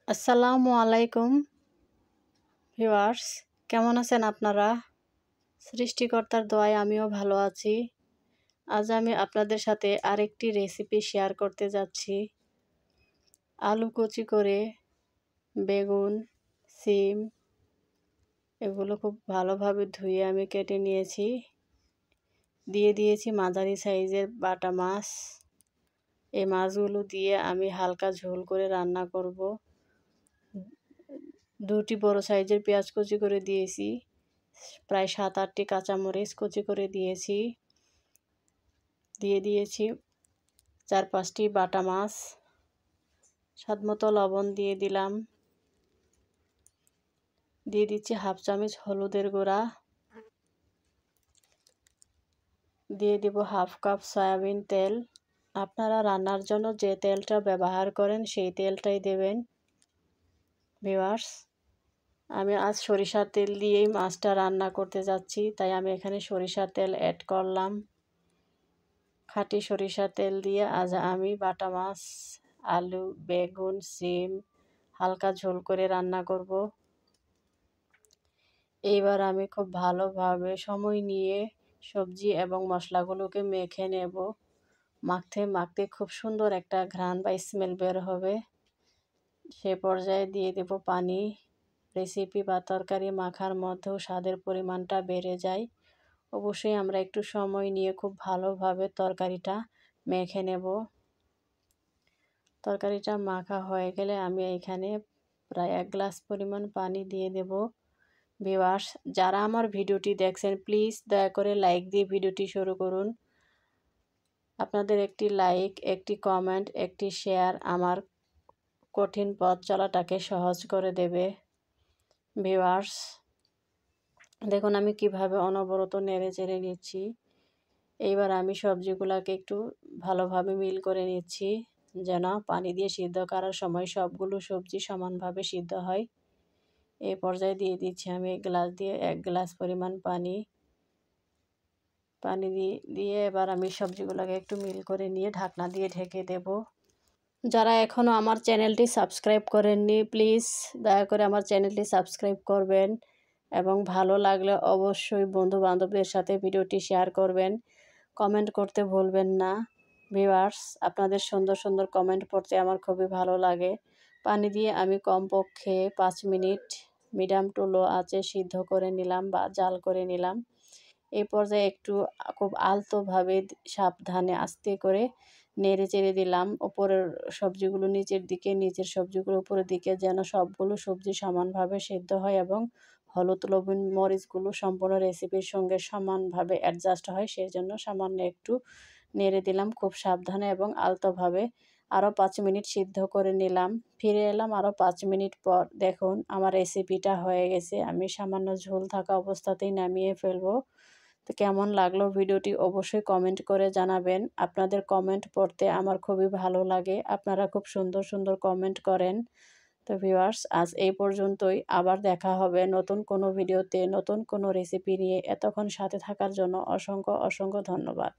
আসসালামু আলাইকুম ভিউয়ার্স, কেমন আছেন আপনারা? সৃষ্টিকর্তার দোয়ায় আমিও ভালো আছি। আজ আমি আপনাদের সাথে আরেকটি রেসিপি শেয়ার করতে যাচ্ছি। আলু কুচি করে বেগুন, সিম এগুলো খুব ভালোভাবে ধুয়ে আমি কেটে নিয়েছি। দিয়ে দিয়েছি মাঝারি সাইজের বাটা মাছ। এই মাছগুলো দিয়ে আমি হালকা ঝোল করে রান্না করব। দুটি বড় সাইজের পেঁয়াজ কুচি করে দিয়েছি, প্রায় 7-8টি কাঁচামরিচ কুচি করে দিয়েছি। দিয়ে দিয়েছি 4-5টি বাটা মাছ, স্বাদমতো লবণ দিয়ে দিলাম। দিয়ে দিচ্ছি হাফ চামচ হলুদের গুঁড়া, দিয়ে দিব হাফ কাপ সয়াবিন তেল। আপনারা রান্নার জন্য যে তেলটা ব্যবহার করেন সেই তেলটাই দেবেন। ভিউয়ার্স, আমি আজ সরিষার তেল দিয়েই মাছটা রান্না করতে যাচ্ছি, তাই আমি এখানে সরিষার তেল অ্যাড করলাম। খাঁটি সরিষার তেল দিয়ে আজ আমি বাটা মাছ, আলু, বেগুন, সিম হালকা ঝোল করে রান্না করব। এইবার আমি খুব ভালোভাবে সময় নিয়ে সবজি এবং মশলাগুলোকে মেখে নেব। মাখতে মাখতে খুব সুন্দর একটা ঘ্রাণ বা স্মেল বের হবে। সে পর্যায়ে দিয়ে দেব পানি। রেসিপি বা তরকারি মাখার মধ্যেও স্বাদের পরিমাণটা বেড়ে যায়। অবশ্যই আমরা একটু সময় নিয়ে খুব ভালোভাবে তরকারিটা মেখে নেব। তরকারিটা মাখা হয়ে গেলে আমি এখানে প্রায় 1 গ্লাস পরিমাণ পানি দিয়ে দেব। ভিউয়ার্স, যারা আমার ভিডিওটি দেখছেন প্লিজ দয়া করে লাইক দিয়ে ভিডিওটি শুরু করুন। আপনাদের একটি লাইক, একটি কমেন্ট, একটি শেয়ার আমার কঠিন পথ চলাটাকে সহজ করে দেবে। ভিউয়ার্স, দেখুন আমি কিভাবে অনবরত নেড়ে চেড়ে নিচ্ছি। এইবার আমি সবজিগুলোকে একটু ভালোভাবে মিল করে নিচ্ছি, যেন পানি দিয়ে সিদ্ধ করার সময় সবগুলো সবজি সমানভাবে সিদ্ধ হয়। এই পর্যায়ে দিয়ে দিচ্ছি আমি 1 গ্লাস পরিমাণ পানি। পানি দিয়ে এবার আমি সবজিগুলোকে একটু মিল করে নিয়ে ঢাকনা দিয়ে ঢেকে দেব। যারা এখনও আমার চ্যানেলটি সাবস্ক্রাইব করেননি প্লিজ দয়া করে আমার চ্যানেলটি সাবস্ক্রাইব করবেন এবং ভালো লাগলে অবশ্যই বন্ধু-বান্ধবদের সাথে ভিডিওটি শেয়ার করবেন। কমেন্ট করতে ভুলবেন না। ভিউয়ার্স, আপনাদের সুন্দর সুন্দর কমেন্ট পড়তে আমার খুবই ভালো লাগে। পানি দিয়ে আমি কমপক্ষে 5 মিনিট মিডিয়াম টু লো আঁচে সিদ্ধ করে নিলাম বা জাল করে নিলাম। এই পর্যায়ে একটু খুব আলতোভাবে সাবধানে আস্তে করে নেড়ে চেড়ে দিলাম উপরের সবজিগুলো নিচের দিকে, নিচের সবজিগুলো উপরের দিকে, যেন সবগুলো সবজি সমানভাবে সিদ্ধ হয় এবং হলুদ, লবণ, মরিচগুলো সম্পূর্ণ রেসিপির সঙ্গে সমানভাবে অ্যাডজাস্ট হয়। সেই জন্য সামান্য একটু নেড়ে দিলাম খুব সাবধানে এবং আলতোভাবে। আরও 5 মিনিট সিদ্ধ করে নিলাম। ফিরে এলাম আরও 5 মিনিট পর। দেখুন আমার রেসিপিটা হয়ে গেছে। আমি সামান্য ঝোল থাকা অবস্থাতেই নামিয়ে ফেলবো। তো কেমন লাগলো ভিডিওটি অবশ্যই কমেন্ট করে জানাবেন। আপনাদের কমেন্ট পড়তে আমার খুবই ভালো লাগে। আপনারা খুব সুন্দর সুন্দর কমেন্ট করেন। তো ভিউয়ার্স, আজ এই পর্যন্তই। আবার দেখা হবে নতুন কোনো ভিডিওতে, নতুন কোনো রেসিপি নিয়ে। এতক্ষণ সাথে থাকার জন্য অসংখ্য অসংখ্য ধন্যবাদ।